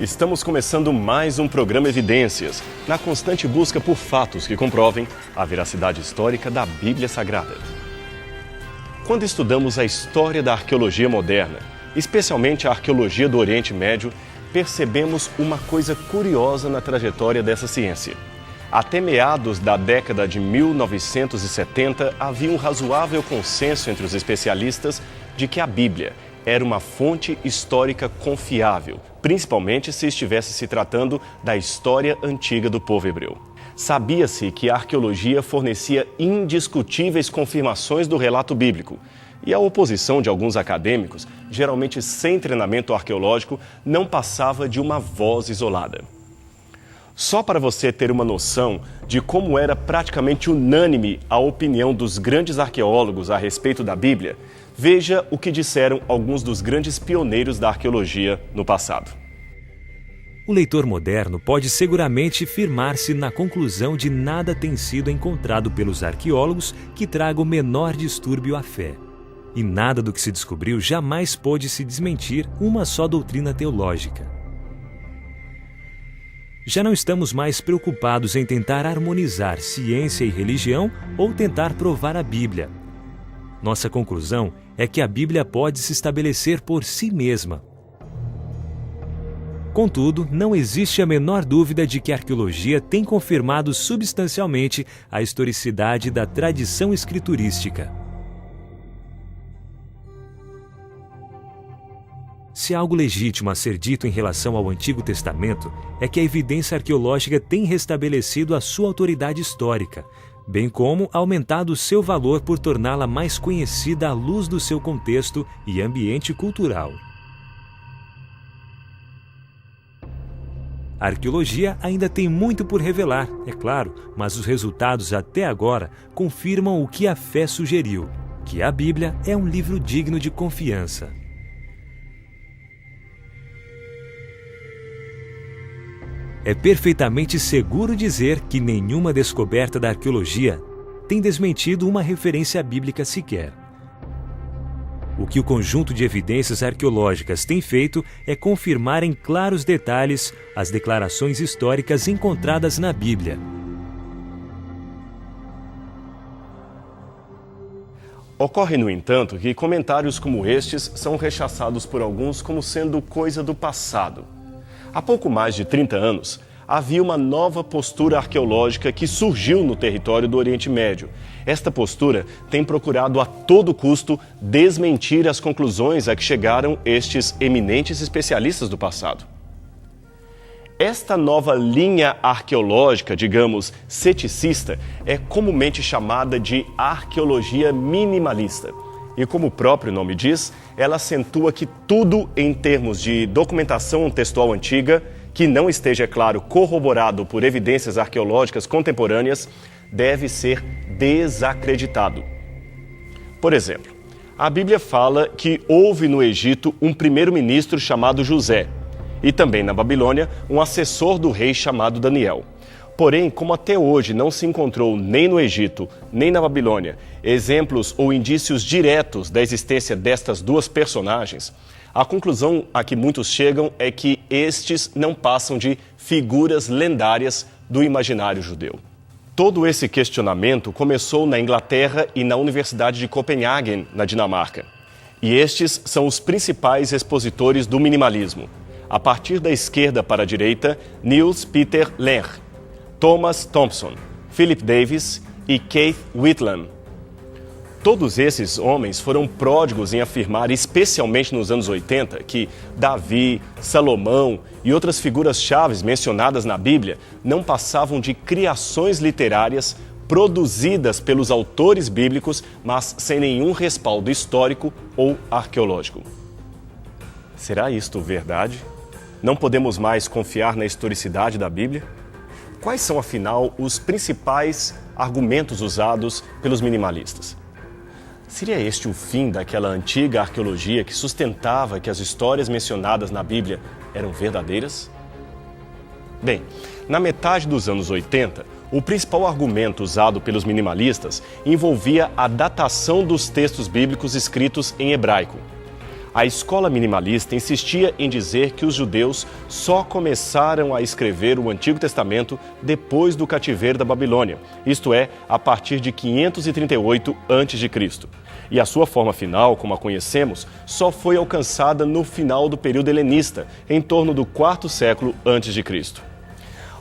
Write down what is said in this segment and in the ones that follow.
Estamos começando mais um programa Evidências, na constante busca por fatos que comprovem a veracidade histórica da Bíblia Sagrada. Quando estudamos a história da arqueologia moderna, especialmente a arqueologia do Oriente Médio, percebemos uma coisa curiosa na trajetória dessa ciência. Até meados da década de 1970, havia um razoável consenso entre os especialistas de que a Bíblia era uma fonte histórica confiável, principalmente se estivesse se tratando da história antiga do povo hebreu. Sabia-se que a arqueologia fornecia indiscutíveis confirmações do relato bíblico, e a oposição de alguns acadêmicos, geralmente sem treinamento arqueológico, não passava de uma voz isolada. Só para você ter uma noção de como era praticamente unânime a opinião dos grandes arqueólogos a respeito da Bíblia, veja o que disseram alguns dos grandes pioneiros da arqueologia no passado. O leitor moderno pode seguramente firmar-se na conclusão de nada tem sido encontrado pelos arqueólogos que traga o menor distúrbio à fé. E nada do que se descobriu jamais pôde se desmentir uma só doutrina teológica. Já não estamos mais preocupados em tentar harmonizar ciência e religião ou tentar provar a Bíblia. Nossa conclusão é que a Bíblia pode se estabelecer por si mesma. Contudo, não existe a menor dúvida de que a arqueologia tem confirmado substancialmente a historicidade da tradição escriturística. Se há algo legítimo a ser dito em relação ao Antigo Testamento, é que a evidência arqueológica tem restabelecido a sua autoridade histórica, bem como aumentado seu valor por torná-la mais conhecida à luz do seu contexto e ambiente cultural. A arqueologia ainda tem muito por revelar, é claro, mas os resultados até agora confirmam o que a fé sugeriu, que a Bíblia é um livro digno de confiança. É perfeitamente seguro dizer que nenhuma descoberta da arqueologia tem desmentido uma referência bíblica sequer. O que o conjunto de evidências arqueológicas tem feito é confirmar em claros detalhes as declarações históricas encontradas na Bíblia. Ocorre, no entanto, que comentários como estes são rechaçados por alguns como sendo coisa do passado. Há pouco mais de 30 anos, havia uma nova postura arqueológica que surgiu no território do Oriente Médio. Esta postura tem procurado a todo custo desmentir as conclusões a que chegaram estes eminentes especialistas do passado. Esta nova linha arqueológica, digamos, ceticista, é comumente chamada de arqueologia minimalista. E como o próprio nome diz, ela acentua que tudo em termos de documentação textual antiga, que não esteja, é claro, corroborado por evidências arqueológicas contemporâneas, deve ser desacreditado. Por exemplo, a Bíblia fala que houve no Egito um primeiro-ministro chamado José, e também na Babilônia um assessor do rei chamado Daniel. Porém, como até hoje não se encontrou nem no Egito, nem na Babilônia, exemplos ou indícios diretos da existência destas duas personagens, a conclusão a que muitos chegam é que estes não passam de figuras lendárias do imaginário judeu. Todo esse questionamento começou na Inglaterra e na Universidade de Copenhagen, na Dinamarca. E estes são os principais expositores do minimalismo. A partir da esquerda para a direita, Niels Peter Lench, Thomas Thompson, Philip Davis e Keith Whitlam. Todos esses homens foram pródigos em afirmar, especialmente nos anos 80, que Davi, Salomão e outras figuras-chave mencionadas na Bíblia não passavam de criações literárias produzidas pelos autores bíblicos, mas sem nenhum respaldo histórico ou arqueológico. Será isto verdade? Não podemos mais confiar na historicidade da Bíblia? Quais são, afinal, os principais argumentos usados pelos minimalistas? Seria este o fim daquela antiga arqueologia que sustentava que as histórias mencionadas na Bíblia eram verdadeiras? Bem, na metade dos anos 80, o principal argumento usado pelos minimalistas envolvia a datação dos textos bíblicos escritos em hebraico. A escola minimalista insistia em dizer que os judeus só começaram a escrever o Antigo Testamento depois do cativeiro da Babilônia, isto é, a partir de 538 a.C. E a sua forma final, como a conhecemos, só foi alcançada no final do período helenista, em torno do IV século a.C.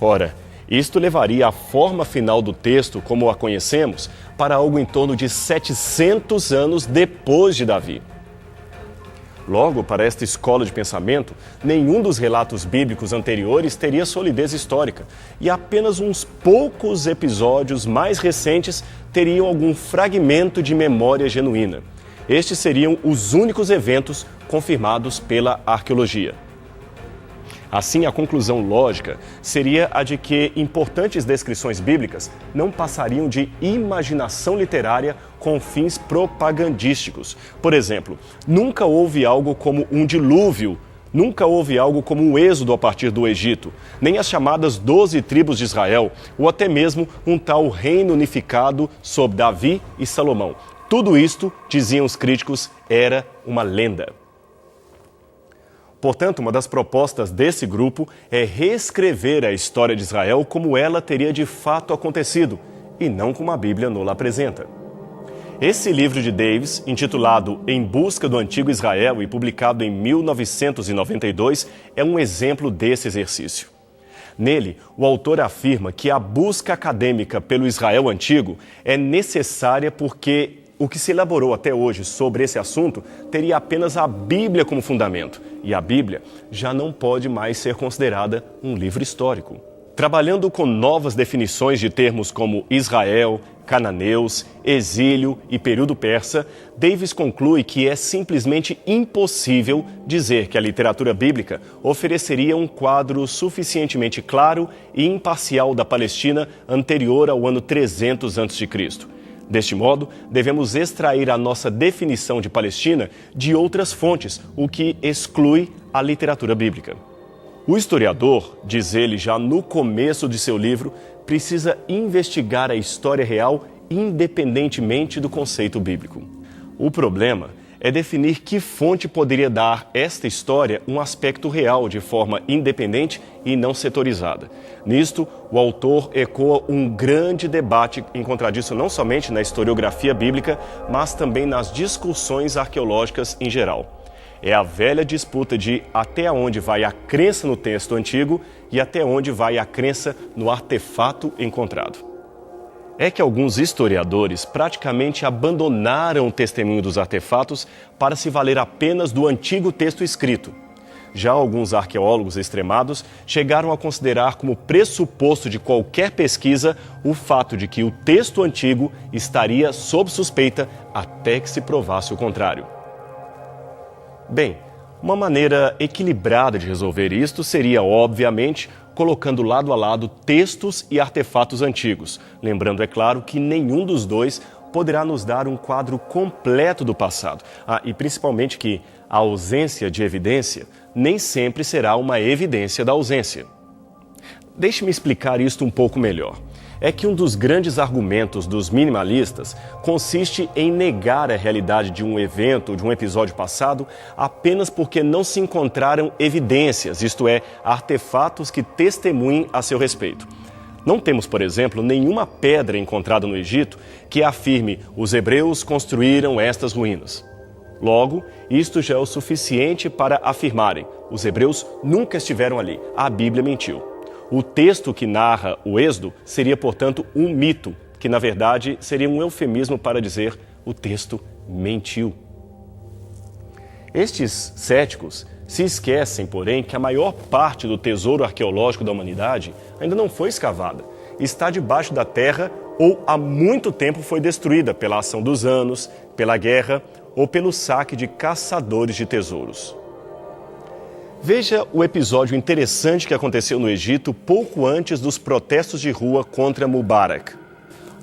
Ora, isto levaria a forma final do texto, como a conhecemos, para algo em torno de 700 anos depois de Davi. Logo, para esta escola de pensamento, nenhum dos relatos bíblicos anteriores teria solidez histórica, e apenas uns poucos episódios mais recentes teriam algum fragmento de memória genuína. Estes seriam os únicos eventos confirmados pela arqueologia. Assim, a conclusão lógica seria a de que importantes descrições bíblicas não passariam de imaginação literária com fins propagandísticos. Por exemplo, nunca houve algo como um dilúvio, nunca houve algo como um êxodo a partir do Egito, nem as chamadas 12 tribos de Israel, ou até mesmo um tal reino unificado sob Davi e Salomão. Tudo isto, diziam os críticos, era uma lenda. Portanto, uma das propostas desse grupo é reescrever a história de Israel como ela teria de fato acontecido, e não como a Bíblia nos apresenta. Esse livro de Davis, intitulado Em Busca do Antigo Israel e publicado em 1992, é um exemplo desse exercício. Nele, o autor afirma que a busca acadêmica pelo Israel antigo é necessária porque o que se elaborou até hoje sobre esse assunto teria apenas a Bíblia como fundamento, e a Bíblia já não pode mais ser considerada um livro histórico. Trabalhando com novas definições de termos como Israel, cananeus, exílio e período persa, Davis conclui que é simplesmente impossível dizer que a literatura bíblica ofereceria um quadro suficientemente claro e imparcial da Palestina anterior ao ano 300 a.C. Deste modo, devemos extrair a nossa definição de Palestina de outras fontes, o que exclui a literatura bíblica. O historiador, diz ele já no começo de seu livro, precisa investigar a história real independentemente do conceito bíblico. O problema é definir que fonte poderia dar esta história um aspecto real de forma independente e não setorizada. Nisto, o autor ecoa um grande debate encontradiço não somente na historiografia bíblica, mas também nas discussões arqueológicas em geral. É a velha disputa de até onde vai a crença no texto antigo e até onde vai a crença no artefato encontrado. É que alguns historiadores praticamente abandonaram o testemunho dos artefatos para se valer apenas do antigo texto escrito. Já alguns arqueólogos extremados chegaram a considerar como pressuposto de qualquer pesquisa o fato de que o texto antigo estaria sob suspeita até que se provasse o contrário. Bem, uma maneira equilibrada de resolver isto seria, obviamente, colocando lado a lado textos e artefatos antigos. Lembrando, é claro, que nenhum dos dois poderá nos dar um quadro completo do passado. E principalmente que a ausência de evidência nem sempre será uma evidência da ausência. Deixe-me explicar isto um pouco melhor. É que um dos grandes argumentos dos minimalistas consiste em negar a realidade de um evento, de um episódio passado, apenas porque não se encontraram evidências, isto é, artefatos que testemunhem a seu respeito. Não temos, por exemplo, nenhuma pedra encontrada no Egito que afirme os hebreus construíram estas ruínas. Logo, isto já é o suficiente para afirmarem os hebreus nunca estiveram ali, a Bíblia mentiu. O texto que narra o Êxodo seria, portanto, um mito, que na verdade seria um eufemismo para dizer o texto mentiu. Estes céticos se esquecem, porém, que a maior parte do tesouro arqueológico da humanidade ainda não foi escavada. Está debaixo da terra ou há muito tempo foi destruída pela ação dos anos, pela guerra ou pelo saque de caçadores de tesouros. Veja o episódio interessante que aconteceu no Egito pouco antes dos protestos de rua contra Mubarak.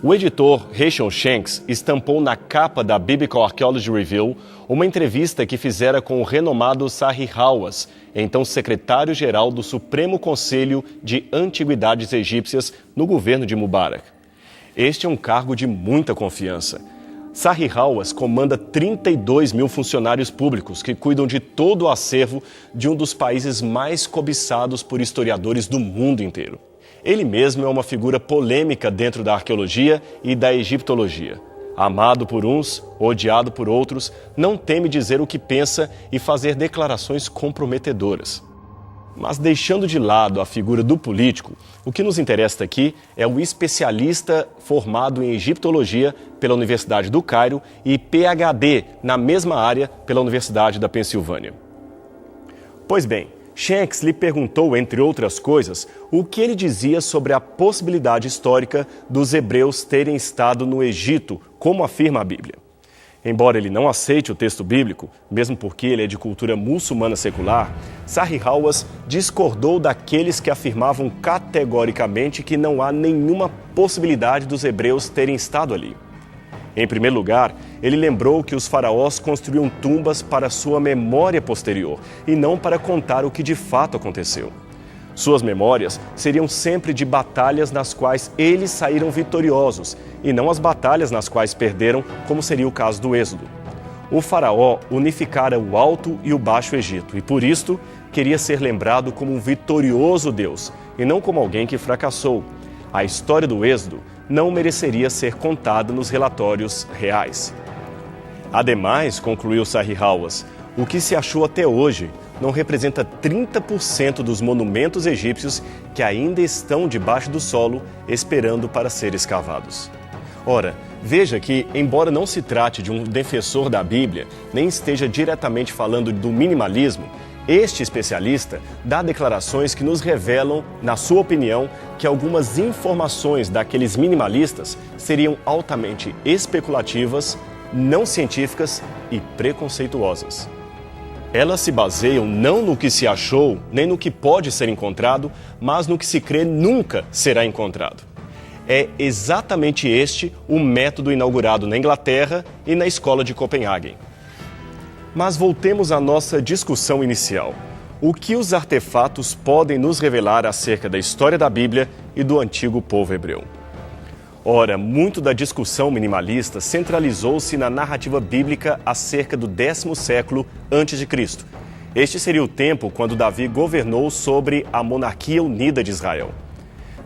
O editor Rachel Shanks estampou na capa da Biblical Archaeology Review uma entrevista que fizera com o renomado Zahi Hawass, então secretário-geral do Supremo Conselho de Antiguidades Egípcias no governo de Mubarak. Este é um cargo de muita confiança. Zahi Hawass comanda 32 mil funcionários públicos que cuidam de todo o acervo de um dos países mais cobiçados por historiadores do mundo inteiro. Ele mesmo é uma figura polêmica dentro da arqueologia e da egiptologia. Amado por uns, odiado por outros, não teme dizer o que pensa e fazer declarações comprometedoras. Mas deixando de lado a figura do político, o que nos interessa aqui é o especialista formado em egiptologia pela Universidade do Cairo e PhD na mesma área pela Universidade da Pensilvânia. Pois bem, Shanks lhe perguntou, entre outras coisas, o que ele dizia sobre a possibilidade histórica dos hebreus terem estado no Egito, como afirma a Bíblia. Embora ele não aceite o texto bíblico, mesmo porque ele é de cultura muçulmana secular, Zahi Hawass discordou daqueles que afirmavam categoricamente que não há nenhuma possibilidade dos hebreus terem estado ali. Em primeiro lugar, ele lembrou que os faraós construíam tumbas para sua memória posterior e não para contar o que de fato aconteceu. Suas memórias seriam sempre de batalhas nas quais eles saíram vitoriosos e não as batalhas nas quais perderam, como seria o caso do Êxodo. O faraó unificara o Alto e o Baixo Egito e, por isto, queria ser lembrado como um vitorioso Deus e não como alguém que fracassou. A história do Êxodo não mereceria ser contada nos relatórios reais. Ademais, concluiu Zahi Hawass, o que se achou até hoje não representa 30% dos monumentos egípcios que ainda estão debaixo do solo esperando para ser escavados. Ora, veja que, embora não se trate de um defensor da Bíblia, nem esteja diretamente falando do minimalismo, este especialista dá declarações que nos revelam, na sua opinião, que algumas informações daqueles minimalistas seriam altamente especulativas, não científicas e preconceituosas. Elas se baseiam não no que se achou, nem no que pode ser encontrado, mas no que se crê nunca será encontrado. É exatamente este o método inaugurado na Inglaterra e na Escola de Copenhague. Mas voltemos à nossa discussão inicial. O que os artefatos podem nos revelar acerca da história da Bíblia e do antigo povo hebreu? Ora, muito da discussão minimalista centralizou-se na narrativa bíblica acerca do 10º século a.C. Este seria o tempo quando Davi governou sobre a monarquia unida de Israel.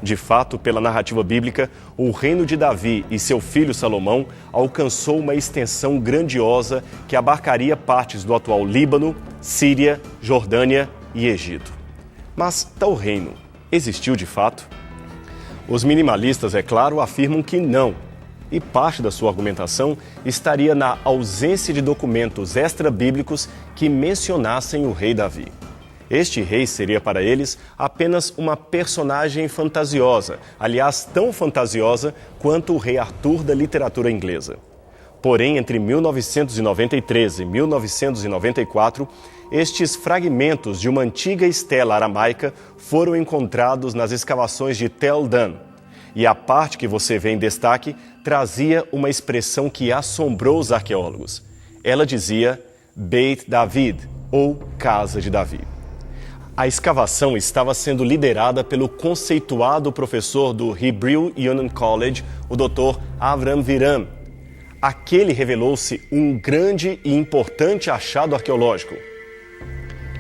De fato, pela narrativa bíblica, o reino de Davi e seu filho Salomão alcançou uma extensão grandiosa que abarcaria partes do atual Líbano, Síria, Jordânia e Egito. Mas tal reino existiu de fato? Os minimalistas, é claro, afirmam que não. E parte da sua argumentação estaria na ausência de documentos extra-bíblicos que mencionassem o rei Davi. Este rei seria para eles apenas uma personagem fantasiosa, aliás, tão fantasiosa quanto o rei Arthur da literatura inglesa. Porém, entre 1993 e 1994, estes fragmentos de uma antiga estela aramaica foram encontrados nas escavações de Tel Dan. E a parte que você vê em destaque trazia uma expressão que assombrou os arqueólogos. Ela dizia Beit David, ou Casa de Davi. A escavação estava sendo liderada pelo conceituado professor do Hebrew Union College, o Dr. Avram Viram. Aquele revelou-se um grande e importante achado arqueológico.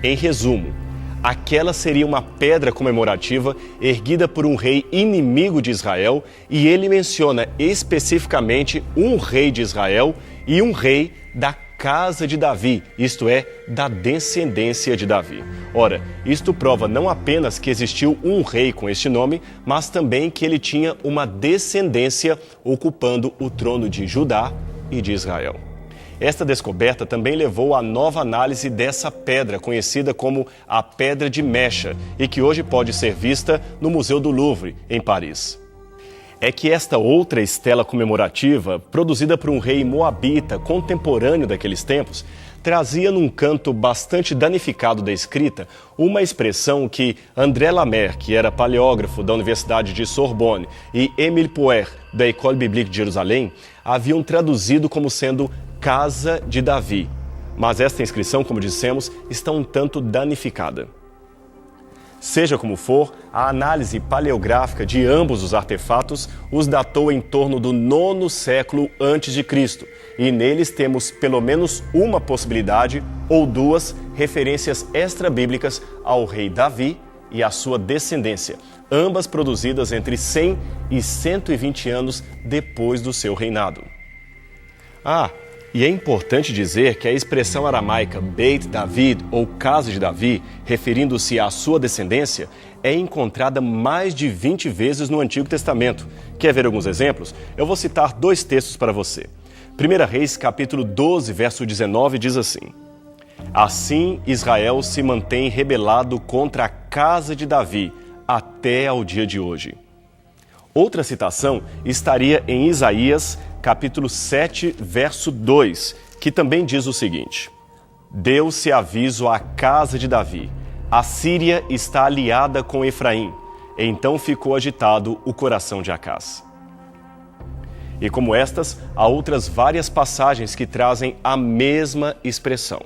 Em resumo, aquela seria uma pedra comemorativa erguida por um rei inimigo de Israel e ele menciona especificamente um rei de Israel e um rei da casa de Davi, isto é, da descendência de Davi. Ora, isto prova não apenas que existiu um rei com este nome, mas também que ele tinha uma descendência ocupando o trono de Judá e de Israel. Esta descoberta também levou à nova análise dessa pedra, conhecida como a Pedra de Mecha, e que hoje pode ser vista no Museu do Louvre, em Paris. É que esta outra estela comemorativa, produzida por um rei moabita contemporâneo daqueles tempos, trazia num canto bastante danificado da escrita uma expressão que André Lamer, que era paleógrafo da Universidade de Sorbonne, e Émile Pouer, da École Biblique de Jerusalém, haviam traduzido como sendo Casa de Davi. Mas esta inscrição, como dissemos, está um tanto danificada. Seja como for, a análise paleográfica de ambos os artefatos os datou em torno do 9º século a.C., e neles temos pelo menos uma possibilidade ou duas referências extra-bíblicas ao rei Davi e à sua descendência, ambas produzidas entre 100 e 120 anos depois do seu reinado. E é importante dizer que a expressão aramaica Beit David, ou Casa de Davi, referindo-se à sua descendência, é encontrada mais de 20 vezes no Antigo Testamento. Quer ver alguns exemplos? Eu vou citar 2 textos para você. 1 Reis, capítulo 12, verso 19, diz assim: Assim Israel se mantém rebelado contra a casa de Davi até ao dia de hoje. Outra citação estaria em Isaías, capítulo 7, verso 2, que também diz o seguinte: Deu-se aviso à casa de Davi, a Síria está aliada com Efraim. Então ficou agitado o coração de Acás. E como estas, há outras várias passagens que trazem a mesma expressão.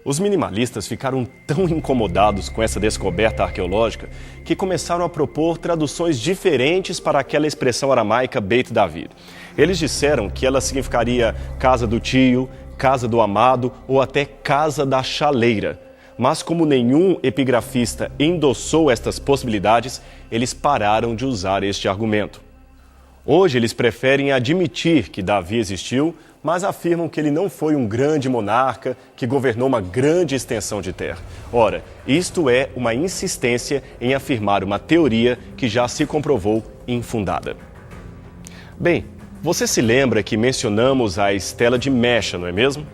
Os minimalistas ficaram tão incomodados com essa descoberta arqueológica que começaram a propor traduções diferentes para aquela expressão aramaica Beit David. Eles disseram que ela significaria casa do tio, casa do amado ou até casa da chaleira. Mas como nenhum epigrafista endossou estas possibilidades, eles pararam de usar este argumento. Hoje eles preferem admitir que Davi existiu, mas afirmam que ele não foi um grande monarca que governou uma grande extensão de terra. Ora, isto é uma insistência em afirmar uma teoria que já se comprovou infundada. Bem, você se lembra que mencionamos a Estela de Mecha, não é mesmo?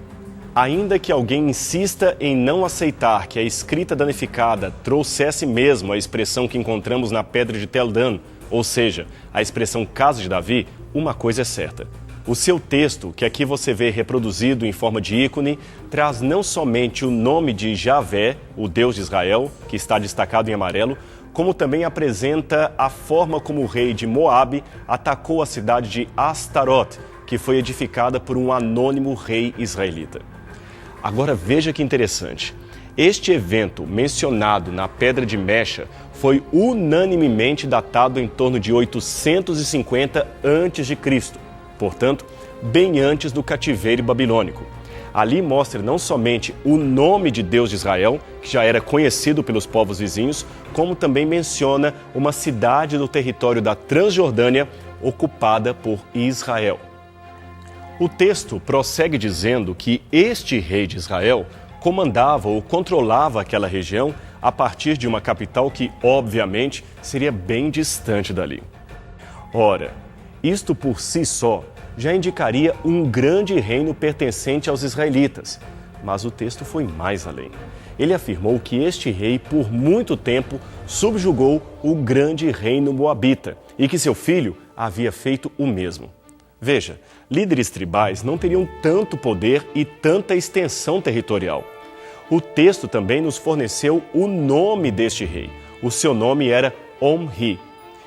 Ainda que alguém insista em não aceitar que a escrita danificada trouxesse mesmo a expressão que encontramos na Pedra de Tel Dan, ou seja, a expressão Casa de Davi, uma coisa é certa. O seu texto, que aqui você vê reproduzido em forma de ícone, traz não somente o nome de Javé, o Deus de Israel, que está destacado em amarelo, como também apresenta a forma como o rei de Moabe atacou a cidade de Astarote, que foi edificada por um anônimo rei israelita. Agora veja que interessante. Este evento mencionado na Pedra de Mecha foi unanimemente datado em torno de 850 a.C., portanto, bem antes do cativeiro babilônico. Ali mostra não somente o nome de Deus de Israel, que já era conhecido pelos povos vizinhos, como também menciona uma cidade do território da Transjordânia ocupada por Israel. O texto prossegue dizendo que este rei de Israel comandava ou controlava aquela região a partir de uma capital que, obviamente, seria bem distante dali. Ora, isto por si só já indicaria um grande reino pertencente aos israelitas, mas o texto foi mais além. Ele afirmou que este rei, por muito tempo, subjugou o grande reino moabita e que seu filho havia feito o mesmo. Veja, líderes tribais não teriam tanto poder e tanta extensão territorial. O texto também nos forneceu o nome deste rei. O seu nome era Omri.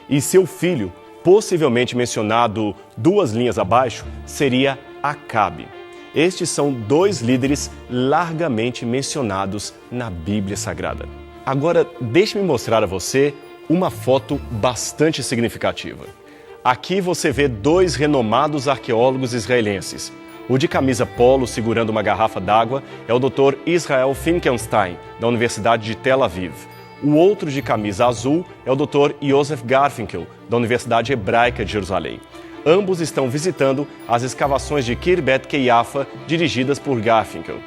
E seu filho, possivelmente mencionado 2 linhas abaixo, seria Acabe. Estes são 2 líderes largamente mencionados na Bíblia Sagrada. Agora, deixe-me mostrar a você uma foto bastante significativa. Aqui você vê 2 renomados arqueólogos israelenses. O de camisa polo segurando uma garrafa d'água é o Dr. Israel Finkelstein, da Universidade de Tel Aviv. O outro de camisa azul é o Dr. Yosef Garfinkel, da Universidade Hebraica de Jerusalém. Ambos estão visitando as escavações de Khirbet Qeiyafa, dirigidas por Garfinkel.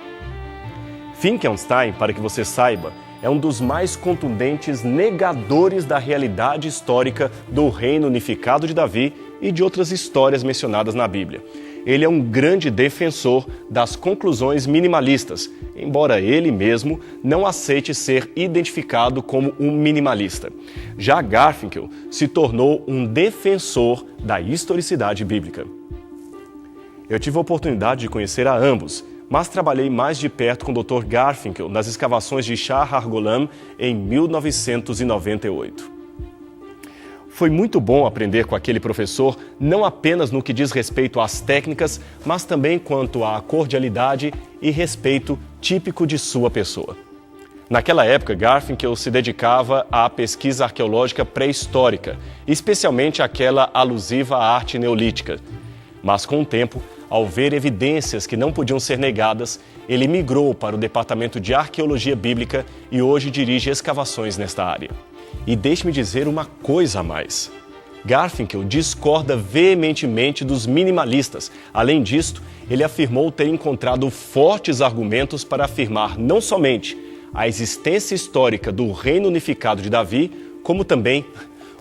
Finkelstein, para que você saiba, é um dos mais contundentes negadores da realidade histórica do reino unificado de Davi e de outras histórias mencionadas na Bíblia. Ele é um grande defensor das conclusões minimalistas, embora ele mesmo não aceite ser identificado como um minimalista. Já Garfinkel se tornou um defensor da historicidade bíblica. Eu tive a oportunidade de conhecer a ambos, mas trabalhei mais de perto com o Dr. Garfinkel nas escavações de Shah Har-Golan em 1998. Foi muito bom aprender com aquele professor, não apenas no que diz respeito às técnicas, mas também quanto à cordialidade e respeito típico de sua pessoa. Naquela época, Garfinkel se dedicava à pesquisa arqueológica pré-histórica, especialmente aquela alusiva à arte neolítica. Mas com o tempo, ao ver evidências que não podiam ser negadas, ele migrou para o Departamento de Arqueologia Bíblica e hoje dirige escavações nesta área. E deixe-me dizer uma coisa a mais. Garfinkel discorda veementemente dos minimalistas. Além disto, ele afirmou ter encontrado fortes argumentos para afirmar não somente a existência histórica do Reino Unificado de Davi, como também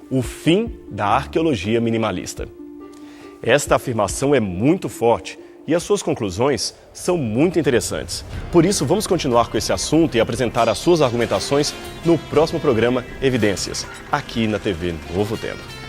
o fim da arqueologia minimalista. Esta afirmação é muito forte e as suas conclusões são muito interessantes. Por isso, vamos continuar com esse assunto e apresentar as suas argumentações no próximo programa Evidências, aqui na TV Novo Tema.